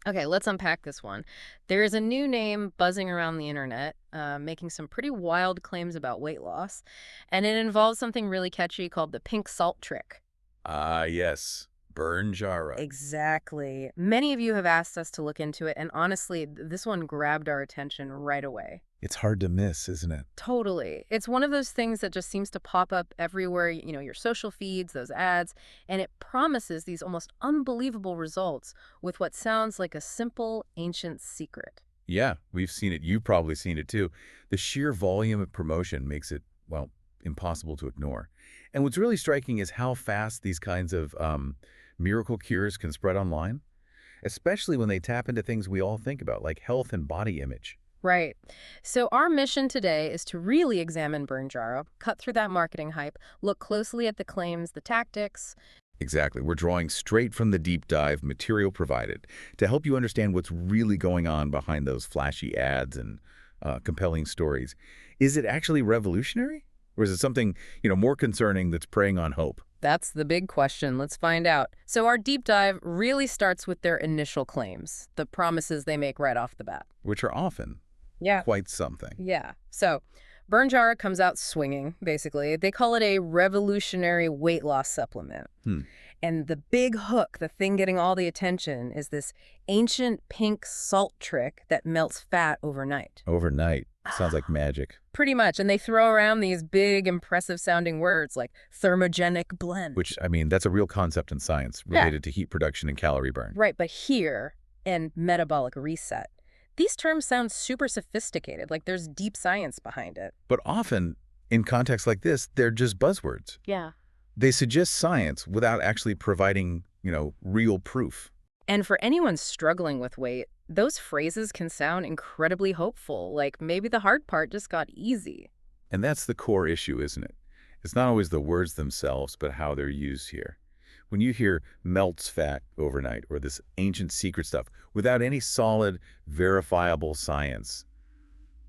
Okay, let's unpack this one. There is a new name buzzing around the internet, making some pretty wild claims about weight loss, and it involves something really catchy called the pink salt trick. Ah, yes. BurnJaro. Exactly. Many of you have asked us to look into it, and honestly, this one grabbed our attention right away. It's hard to miss, isn't it? Totally. It's one of those things that just seems to pop up everywhere, your social feeds, those ads, and it promises these almost unbelievable results with what sounds like a simple, ancient secret. Yeah, we've seen it. You've probably seen it too. The sheer volume of promotion makes it, well, impossible to ignore. And what's really striking is how fast these kinds of miracle cures can spread online, especially when they tap into things we all think about, like health and body image. Right. So our mission today is to really examine BurnJaro, cut through that marketing hype, look closely at the claims, the tactics. Exactly. We're drawing straight from the deep dive material provided to help you understand what's really going on behind those flashy ads and compelling stories. Is it actually revolutionary? Or is it something, more concerning that's preying on hope, That's the big question. Let's find out. So our deep dive really starts with their initial claims, the promises they make right off the bat. which are often Yeah. quite something? Yeah. So BurnJaro comes out swinging, basically. They call it a revolutionary weight loss supplement. Hmm. And the big hook, the thing getting all the attention, is this ancient pink salt trick that melts fat overnight. Overnight. Sounds like magic. Pretty much. And they throw around these big, impressive sounding words like thermogenic blend. Which, I mean, that's a real concept in science Yeah. related to heat production and calorie burn. Right, but here, and metabolic reset, these terms sound super sophisticated, like there's deep science behind it. But often, in contexts like this, they're just buzzwords. Yeah. They suggest science without actually providing, real proof. And for anyone struggling with weight, those phrases can sound incredibly hopeful, like maybe the hard part just got easy. And that's the core issue, isn't it? It's not always the words themselves, but how they're used here. When you hear melts fat overnight or this ancient secret stuff without any solid, verifiable science,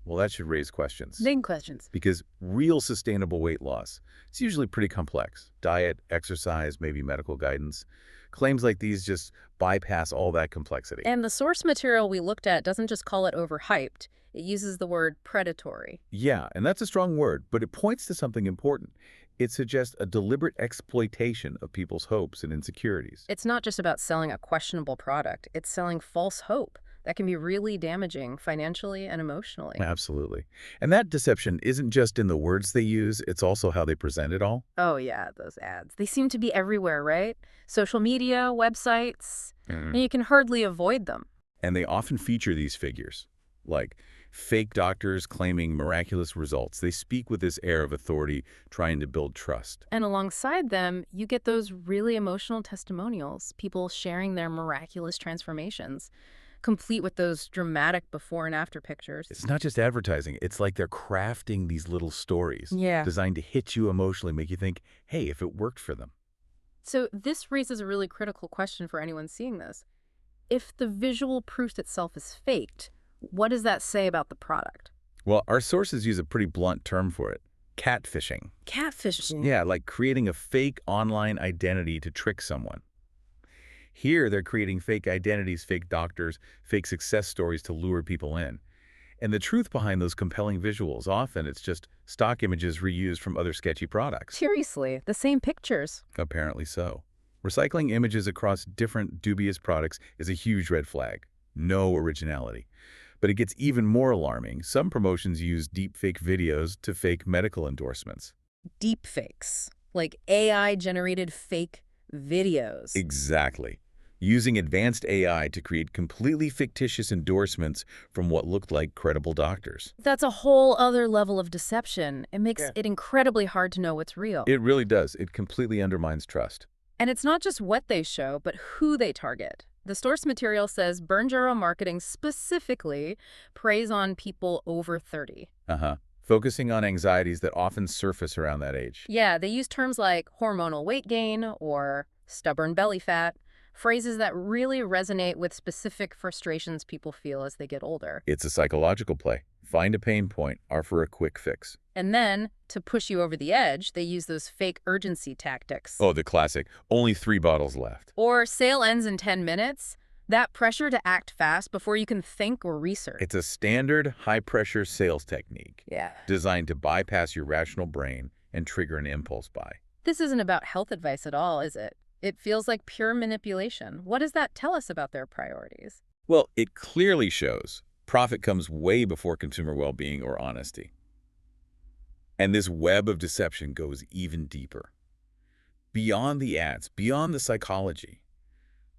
well, that should raise questions. Big questions. Because real sustainable weight loss, it's usually pretty complex. Diet, exercise, maybe medical guidance. Claims like these just bypass all that complexity. And the source material we looked at doesn't just call it overhyped, it uses the word predatory. Yeah, and that's a strong word, but it points to something important. It suggests a deliberate exploitation of people's hopes and insecurities. It's not just about selling a questionable product, it's selling false hope that can be really damaging financially and emotionally. Absolutely. And that deception isn't just in the words they use, it's also how they present it all. Oh, yeah, those ads. They seem to be everywhere, right? Social media, websites, and you can hardly avoid them. And they often feature these figures, like fake doctors claiming miraculous results. They speak with this air of authority, trying to build trust. And alongside them, you get those really emotional testimonials, people sharing their miraculous transformations, complete with those dramatic before and after pictures. It's not just advertising. It's like they're crafting these little stories Yeah. designed to hit you emotionally, make you think, hey, if it worked for them. So this raises a really critical question for anyone seeing this. If the visual proof itself is faked, what does that say about the product? Well, our sources use a pretty blunt term for it, catfishing. Catfishing. Yeah, like creating a fake online identity to trick someone. Here, they're creating fake identities, fake doctors, fake success stories to lure people in. And the truth behind those compelling visuals, often it's just stock images reused from other sketchy products. Seriously, the same pictures. Apparently so. Recycling images across different dubious products is a huge red flag. No originality. But it gets even more alarming. Some promotions use deepfake videos to fake medical endorsements. Deep fakes, like AI-generated fake videos. Exactly. Using advanced AI to create completely fictitious endorsements from what looked like credible doctors. That's a whole other level of deception. It makes Yeah. it incredibly hard to know what's real. It really does. It completely undermines trust. And it's not just what they show, but who they target. The source material says BurnJaro marketing specifically preys on people over 30. Focusing on anxieties that often surface around that age. Yeah, they use terms like hormonal weight gain or stubborn belly fat, phrases that really resonate with specific frustrations people feel as they get older. It's a psychological play. Find a pain point, offer a quick fix. And then, to push you over the edge, they use those fake urgency tactics. Oh, the classic. Only 3 bottles left. Or sale ends in 10 minutes. That pressure to act fast before you can think or research. It's a standard high-pressure sales technique Yeah. designed to bypass your rational brain and trigger an impulse buy. This isn't about health advice at all, is it? It feels like pure manipulation. What does that tell us about their priorities? Well, it clearly shows profit comes way before consumer well-being or honesty. And this web of deception goes even deeper. Beyond the ads, beyond the psychology,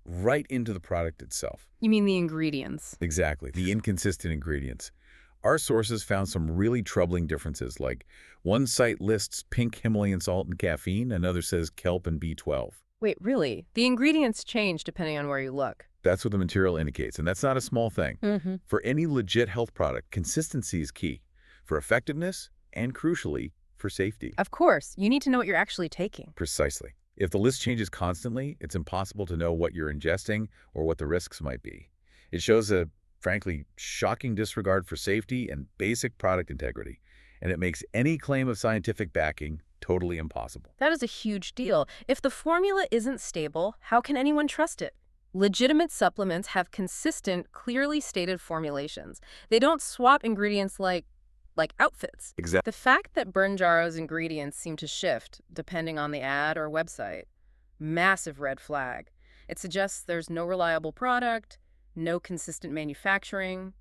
right into the product itself. You mean the ingredients? Exactly, the inconsistent ingredients. Our sources found some really troubling differences, like one site lists pink Himalayan salt and caffeine, another says kelp and B12. Wait, really? The ingredients change depending on where you look. That's what the material indicates, and that's not a small thing. For any legit health product, consistency is key for effectiveness and, crucially, for safety. Of course, you need to know what you're actually taking. Precisely. If the list changes constantly, it's impossible to know what you're ingesting or what the risks might be. It shows a, frankly, shocking disregard for safety and basic product integrity, and it makes any claim of scientific backing totally impossible. That is a huge deal. If the formula isn't stable, how can anyone trust it? Legitimate supplements have consistent, clearly stated formulations. They don't swap ingredients like outfits. Exactly. The fact that BurnJaro's ingredients seem to shift depending on the ad or website, massive red flag. It suggests there's no reliable product, no consistent manufacturing,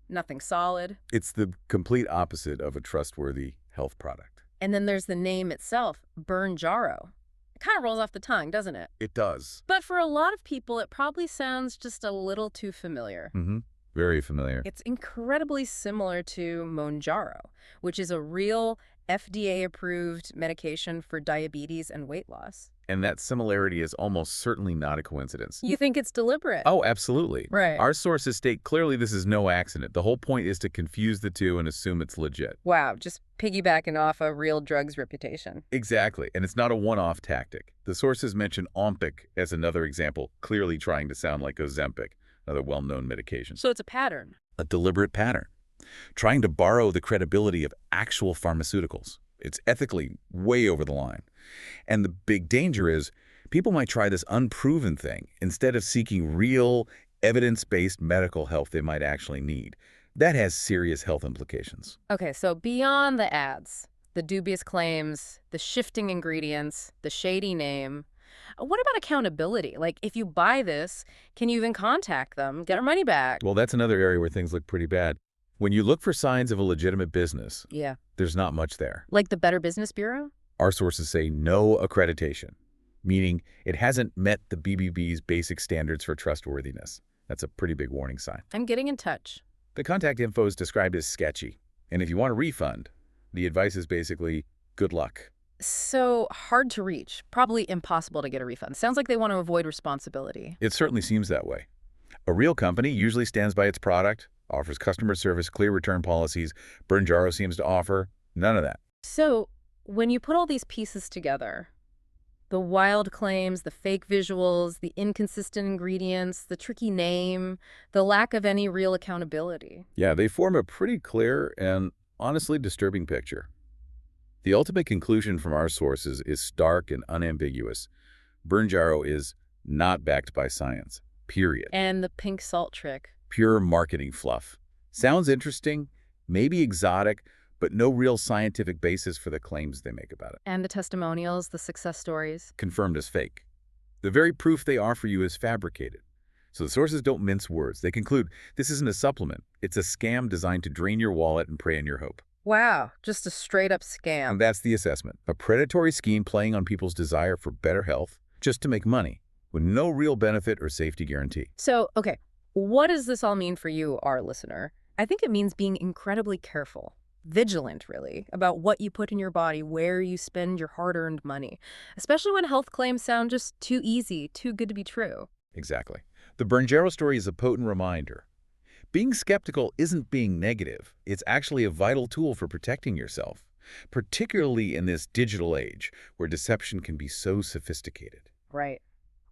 nothing solid. It's the complete opposite of a trustworthy health product. And then there's the name itself, BurnJaro. It kind of rolls off the tongue, doesn't it? It does. But for a lot of people, it probably sounds just a little too familiar. Very familiar. It's incredibly similar to Mounjaro, which is a real FDA-approved medication for diabetes and weight loss. And that similarity is almost certainly not a coincidence. You think it's deliberate? Oh, absolutely. Right. Our sources state clearly this is no accident. The whole point is to confuse the two and assume it's legit. Wow, just piggybacking off a real drug's reputation. Exactly, and it's not a one-off tactic. The sources mention Ompic as another example, clearly trying to sound like Ozempic, another well-known medication. So it's a pattern. A deliberate pattern, trying to borrow the credibility of actual pharmaceuticals. It's ethically way over the line. And the big danger is people might try this unproven thing instead of seeking real, evidence-based medical help they might actually need. That has serious health implications. Okay, so beyond the ads, the dubious claims, the shifting ingredients, the shady name, what about accountability? Like, if you buy this, can you even contact them, get our money back? Well, that's another area where things look pretty bad. When you look for signs of a legitimate business, Yeah. there's not much there. Like the Better Business Bureau? Our sources say no accreditation, meaning it hasn't met the BBB's basic standards for trustworthiness. That's a pretty big warning sign. I'm getting in touch. The contact info is described as sketchy, and if you want a refund, the advice is basically good luck. So hard to reach, probably impossible to get a refund. Sounds like they want to avoid responsibility. It certainly seems that way. A real company usually stands by its product, offers customer service, clear return policies. BurnJaro seems to offer none of that. So when you put all these pieces together, the wild claims, the fake visuals, the inconsistent ingredients, the tricky name, the lack of any real accountability. Yeah, they form a pretty clear and honestly disturbing picture. The ultimate conclusion from our sources is stark and unambiguous. BurnJaro is not backed by science, period. And the pink salt trick. Pure marketing fluff. Sounds interesting, maybe exotic, but no real scientific basis for the claims they make about it. And the testimonials, the success stories. Confirmed as fake. The very proof they offer you is fabricated. So the sources don't mince words. They conclude this isn't a supplement. It's a scam designed to drain your wallet and prey on your hope. Wow, just a straight-up scam. And that's the assessment. A predatory scheme playing on people's desire for better health just to make money, with no real benefit or safety guarantee. So, okay, what does this all mean for you, our listener? I think it means being incredibly careful, vigilant, really, about what you put in your body, where you spend your hard-earned money, especially when health claims sound just too easy, too good to be true. Exactly. The BurnJaro story is a potent reminder. Being skeptical isn't being negative. It's actually a vital tool for protecting yourself, particularly in this digital age where deception can be so sophisticated. Right.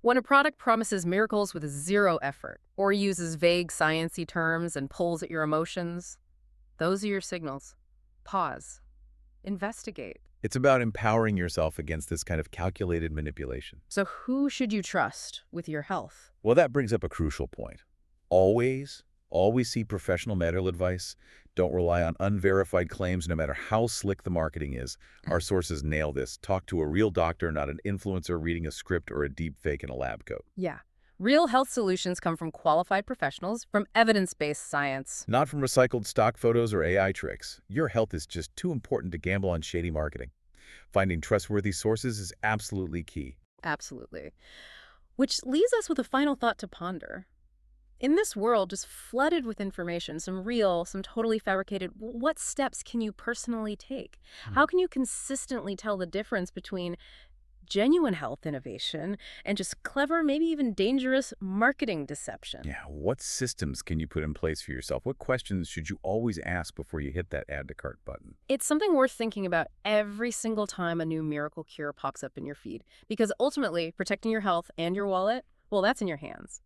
When a product promises miracles with zero effort, or uses vague science-y terms and pulls at your emotions, those are your signals. Pause. Investigate. It's about empowering yourself against this kind of calculated manipulation. So who should you trust with your health? Well, that brings up a crucial point. Always, always seek professional medical advice. Don't rely on unverified claims no matter how slick the marketing is. Our sources nail this. Talk to a real doctor, not an influencer reading a script or a deep fake in a lab coat. Yeah. Real health solutions come from qualified professionals, from evidence-based science. Not from recycled stock photos or AI tricks. Your health is just too important to gamble on shady marketing. Finding trustworthy sources is absolutely key. Absolutely. Which leaves us with a final thought to ponder. In this world just flooded with information, some real, some totally fabricated, what steps can you personally take? How can you consistently tell the difference between genuine health innovation and just clever, maybe even dangerous marketing deception? Yeah, what systems can you put in place for yourself? What questions should you always ask before you hit that add to cart button? It's something worth thinking about every single time a new miracle cure pops up in your feed, because ultimately, protecting your health and your wallet, well, that's in your hands.